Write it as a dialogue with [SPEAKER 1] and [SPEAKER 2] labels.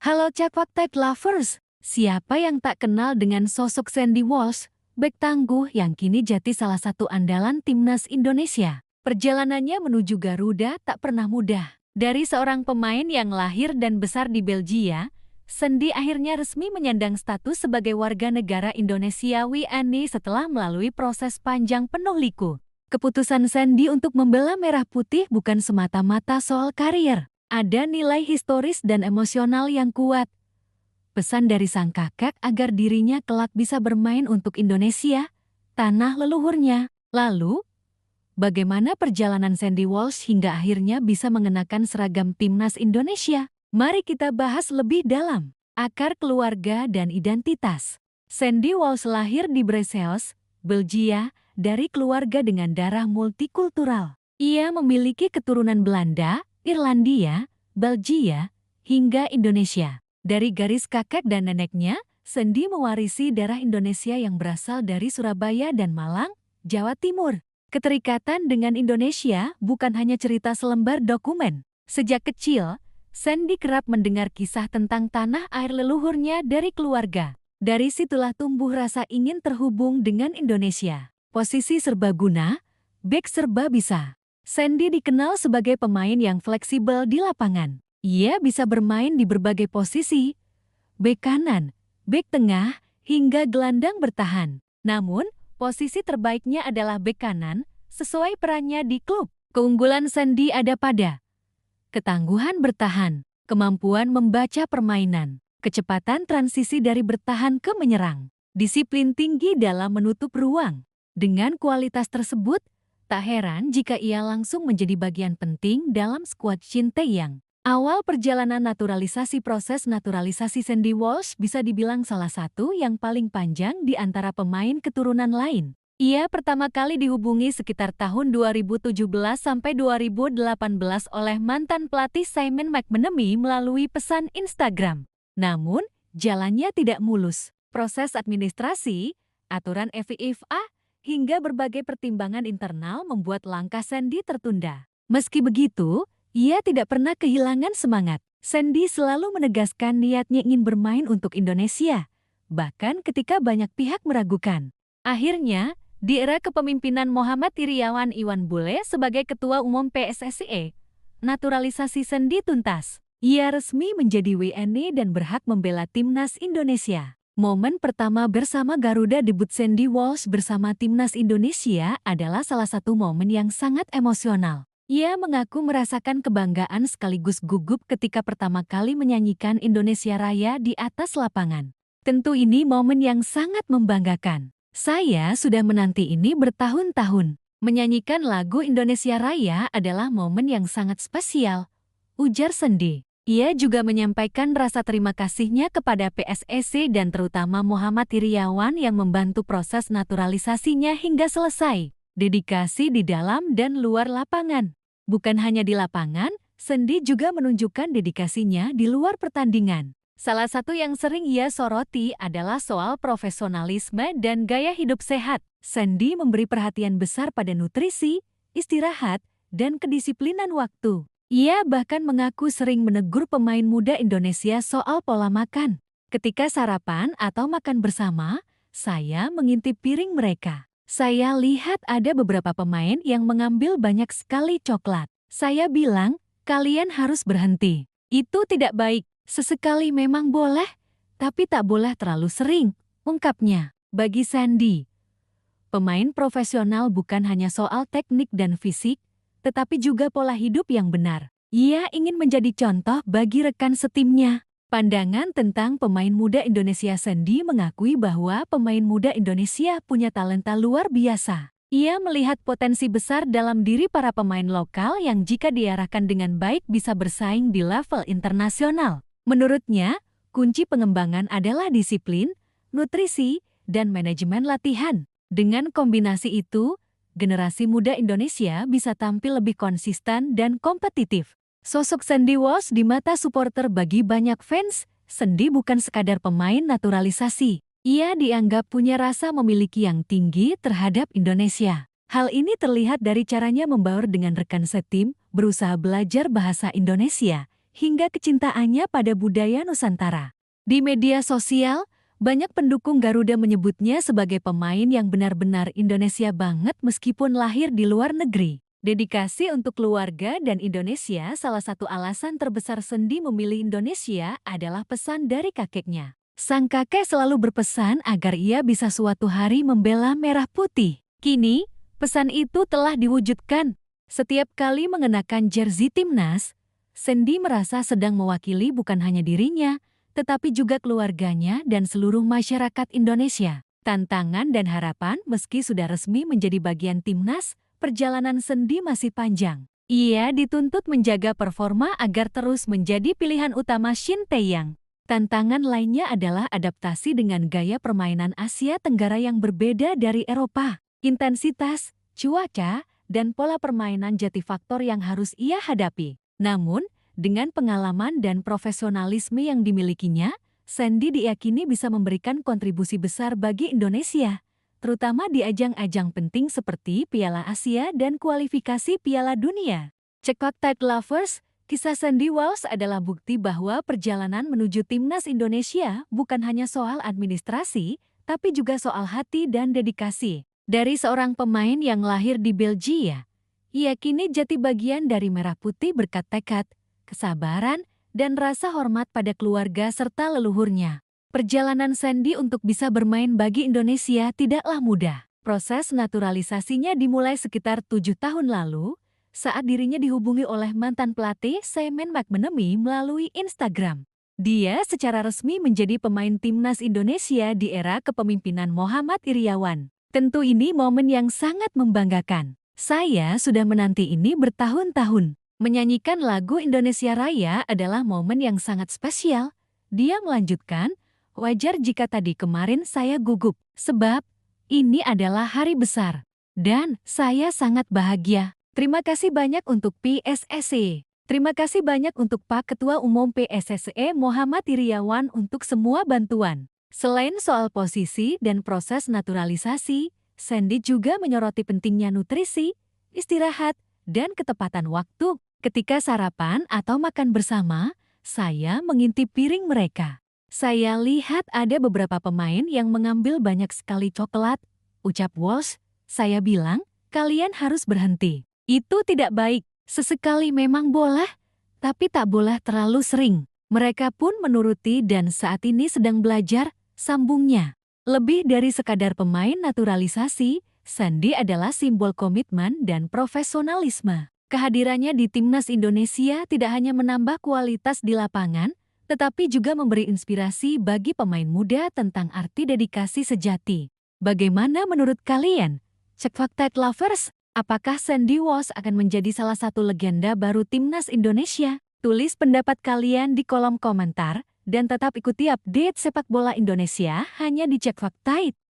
[SPEAKER 1] Halo Cepak Tech Lovers, siapa yang tak kenal dengan sosok Sandy Walsh, bek tangguh yang kini jadi salah satu andalan timnas Indonesia. Perjalanannya menuju Garuda tak pernah mudah. Dari seorang pemain yang lahir dan besar di Belgia, Sandy akhirnya resmi menyandang status sebagai warga negara Indonesia WNI setelah melalui proses panjang penuh liku. Keputusan Sandy untuk membela merah putih bukan semata-mata soal karier. Ada nilai historis dan emosional yang kuat. Pesan dari sang kakek agar dirinya kelak bisa bermain untuk Indonesia, tanah leluhurnya. Lalu, bagaimana perjalanan Sandy Walsh hingga akhirnya bisa mengenakan seragam timnas Indonesia? Mari kita bahas lebih dalam. Akar keluarga dan identitas. Sandy Walsh lahir di Brussels, Belgia, dari keluarga dengan darah multikultural. Ia memiliki keturunan Belanda, Irlandia, Belgia, hingga Indonesia. Dari garis kakek dan neneknya, Sandy mewarisi darah Indonesia yang berasal dari Surabaya dan Malang, Jawa Timur. Keterikatan dengan Indonesia bukan hanya cerita selembar dokumen. Sejak kecil, Sandy kerap mendengar kisah tentang tanah air leluhurnya dari keluarga. Dari situlah tumbuh rasa ingin terhubung dengan Indonesia. Posisi serbaguna, bek serba bisa. Sandy dikenal sebagai pemain yang fleksibel di lapangan. Ia bisa bermain di berbagai posisi, bek kanan, bek tengah, hingga gelandang bertahan. Namun, posisi terbaiknya adalah bek kanan, sesuai perannya di klub. Keunggulan Sandy ada pada ketangguhan bertahan, kemampuan membaca permainan, kecepatan transisi dari bertahan ke menyerang, disiplin tinggi dalam menutup ruang. Dengan kualitas tersebut, tak heran jika ia langsung menjadi bagian penting dalam skuad Shin Tae-yang. Awal perjalanan naturalisasi. Proses naturalisasi Sandy Walsh bisa dibilang salah satu yang paling panjang di antara pemain keturunan lain. Ia pertama kali dihubungi sekitar tahun 2017 sampai 2018 oleh mantan pelatih Simon McManamy melalui pesan Instagram. Namun, jalannya tidak mulus. Proses administrasi, aturan FIFA, hingga berbagai pertimbangan internal membuat langkah Sandy tertunda. Meski begitu, ia tidak pernah kehilangan semangat. Sandy selalu menegaskan niatnya ingin bermain untuk Indonesia, bahkan ketika banyak pihak meragukan. Akhirnya, di era kepemimpinan Muhammad Iriawan Iwan Bule sebagai Ketua Umum PSSI, naturalisasi Sandy tuntas. Ia resmi menjadi WNI dan berhak membela timnas Indonesia. Momen pertama bersama Garuda. Debut Sandy Walsh bersama timnas Indonesia adalah salah satu momen yang sangat emosional. Ia mengaku merasakan kebanggaan sekaligus gugup ketika pertama kali menyanyikan Indonesia Raya di atas lapangan. Tentu ini momen yang sangat membanggakan. Saya sudah menanti ini bertahun-tahun. Menyanyikan lagu Indonesia Raya adalah momen yang sangat spesial, ujar Sandy. Ia juga menyampaikan rasa terima kasihnya kepada PSSI dan terutama Muhammad Iriawan yang membantu proses naturalisasinya hingga selesai. Dedikasi di dalam dan luar lapangan. Bukan hanya di lapangan, Sandy juga menunjukkan dedikasinya di luar pertandingan. Salah satu yang sering ia soroti adalah soal profesionalisme dan gaya hidup sehat. Sandy memberi perhatian besar pada nutrisi, istirahat, dan kedisiplinan waktu. Ia bahkan mengaku sering menegur pemain muda Indonesia soal pola makan. Ketika sarapan atau makan bersama, saya mengintip piring mereka. Saya lihat ada beberapa pemain yang mengambil banyak sekali coklat. Saya bilang, kalian harus berhenti. Itu tidak baik. Sesekali memang boleh, tapi tak boleh terlalu sering, ungkapnya. Bagi Sandy, pemain profesional bukan hanya soal teknik dan fisik, tetapi juga pola hidup yang benar. Ia ingin menjadi contoh bagi rekan setimnya. Pandangan tentang pemain muda Indonesia. Sandy mengakui bahwa pemain muda Indonesia punya talenta luar biasa. Ia melihat potensi besar dalam diri para pemain lokal yang jika diarahkan dengan baik bisa bersaing di level internasional. Menurutnya, kunci pengembangan adalah disiplin, nutrisi, dan manajemen latihan. Dengan kombinasi itu, generasi muda Indonesia bisa tampil lebih konsisten dan kompetitif. Sosok Sandy Walsh di mata supporter. Bagi banyak fans, Sandy bukan sekadar pemain naturalisasi. Ia dianggap punya rasa memiliki yang tinggi terhadap Indonesia. Hal ini terlihat dari caranya membaur dengan rekan setim, berusaha belajar bahasa Indonesia, hingga kecintaannya pada budaya Nusantara. Di media sosial, banyak pendukung Garuda menyebutnya sebagai pemain yang benar-benar Indonesia banget meskipun lahir di luar negeri. Dedikasi untuk keluarga dan Indonesia, salah satu alasan terbesar Sandy memilih Indonesia adalah pesan dari kakeknya. Sang kakek selalu berpesan agar ia bisa suatu hari membela merah putih. Kini, pesan itu telah diwujudkan. Setiap kali mengenakan jersey timnas, Sandy merasa sedang mewakili bukan hanya dirinya, tetapi juga keluarganya dan seluruh masyarakat Indonesia. Tantangan dan harapan meski sudah resmi menjadi bagian timnas, perjalanan Sandy masih panjang. Ia dituntut menjaga performa agar terus menjadi pilihan utama Shin Tae-yang. Tantangan lainnya adalah adaptasi dengan gaya permainan Asia Tenggara yang berbeda dari Eropa. Intensitas, cuaca, dan pola permainan jadi faktor yang harus ia hadapi. Namun, dengan pengalaman dan profesionalisme yang dimilikinya, Sandy diyakini bisa memberikan kontribusi besar bagi Indonesia, terutama di ajang-ajang penting seperti Piala Asia dan kualifikasi Piala Dunia. Cekok Tide Lovers, kisah Sandy Walsh adalah bukti bahwa perjalanan menuju timnas Indonesia bukan hanya soal administrasi, tapi juga soal hati dan dedikasi. Dari seorang pemain yang lahir di Belgia, ia kini jati bagian dari merah putih berkat tekad, kesabaran, dan rasa hormat pada keluarga serta leluhurnya. Perjalanan Sandy untuk bisa bermain bagi Indonesia tidaklah mudah. Proses naturalisasinya dimulai sekitar 7 tahun lalu, saat dirinya dihubungi oleh mantan pelatih Simon McManamy melalui Instagram. Dia secara resmi menjadi pemain timnas Indonesia di era kepemimpinan Muhammad Iriawan. Tentu ini momen yang sangat membanggakan. Saya sudah menanti ini bertahun-tahun. Menyanyikan lagu Indonesia Raya adalah momen yang sangat spesial. Dia melanjutkan, wajar jika tadi kemarin saya gugup, sebab ini adalah hari besar. Dan saya sangat bahagia. Terima kasih banyak untuk PSSI. Terima kasih banyak untuk Pak Ketua Umum PSSI Muhammad Iriawan untuk semua bantuan. Selain soal posisi dan proses naturalisasi, Sandy juga menyoroti pentingnya nutrisi, istirahat, dan ketepatan waktu. Ketika sarapan atau makan bersama, saya mengintip piring mereka. Saya lihat ada beberapa pemain yang mengambil banyak sekali coklat. Ucap Walsh, saya bilang, kalian harus berhenti. Itu tidak baik. Sesekali memang boleh, tapi tak boleh terlalu sering. Mereka pun menuruti dan saat ini sedang belajar, sambungnya. Lebih dari sekadar pemain naturalisasi, Sandy adalah simbol komitmen dan profesionalisme. Kehadirannya di timnas Indonesia tidak hanya menambah kualitas di lapangan, tetapi juga memberi inspirasi bagi pemain muda tentang arti dedikasi sejati. Bagaimana menurut kalian? Cek Tide Lovers, apakah Sandy Walsh akan menjadi salah satu legenda baru timnas Indonesia? Tulis pendapat kalian di kolom komentar dan tetap ikuti update sepak bola Indonesia hanya di Cek Tide.